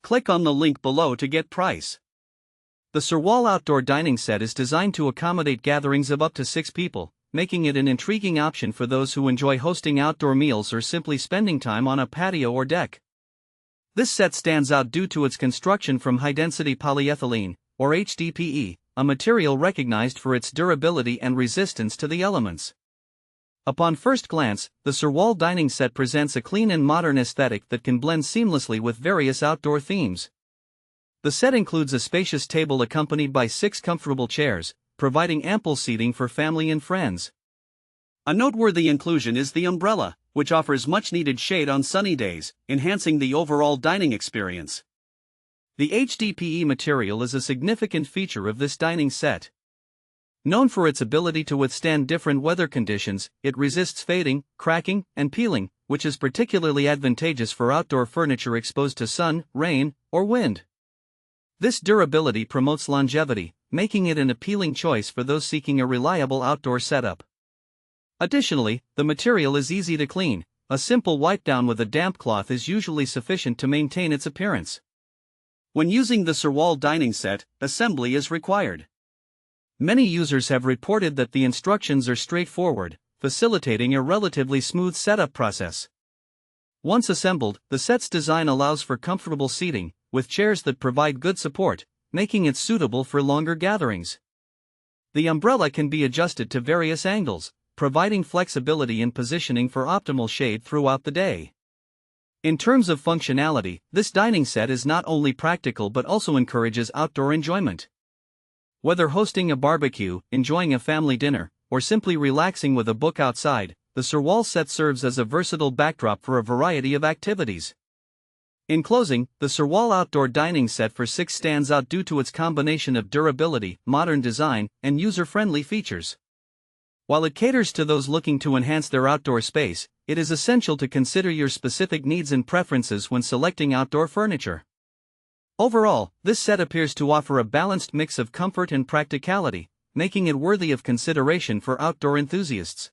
Click on the link below to get price. The SERWALL Outdoor Dining Set is designed to accommodate gatherings of up to 6 people, making it an intriguing option for those who enjoy hosting outdoor meals or simply spending time on a patio or deck. This set stands out due to its construction from high-density polyethylene, or HDPE, a material recognized for its durability and resistance to the elements. Upon first glance, the SERWALL Dining Set presents a clean and modern aesthetic that can blend seamlessly with various outdoor themes. The set includes a spacious table accompanied by 6 comfortable chairs, providing ample seating for family and friends. A noteworthy inclusion is the umbrella, which offers much-needed shade on sunny days, enhancing the overall dining experience. The HDPE material is a significant feature of this dining set. Known for its ability to withstand different weather conditions, it resists fading, cracking, and peeling, which is particularly advantageous for outdoor furniture exposed to sun, rain, or wind. This durability promotes longevity, making it an appealing choice for those seeking a reliable outdoor setup. Additionally, the material is easy to clean. A simple wipe down with a damp cloth is usually sufficient to maintain its appearance. When using the SERWALL Dining Set, assembly is required. Many users have reported that the instructions are straightforward, facilitating a relatively smooth setup process. Once assembled, the set's design allows for comfortable seating, with chairs that provide good support, making it suitable for longer gatherings. The umbrella can be adjusted to various angles, providing flexibility in positioning for optimal shade throughout the day. In terms of functionality, this dining set is not only practical but also encourages outdoor enjoyment. Whether hosting a barbecue, enjoying a family dinner, or simply relaxing with a book outside, the SERWALL set serves as a versatile backdrop for a variety of activities. In closing, the SERWALL Outdoor Dining Set for 6 stands out due to its combination of durability, modern design, and user-friendly features. While it caters to those looking to enhance their outdoor space, it is essential to consider your specific needs and preferences when selecting outdoor furniture. Overall, this set appears to offer a balanced mix of comfort and practicality, making it worthy of consideration for outdoor enthusiasts.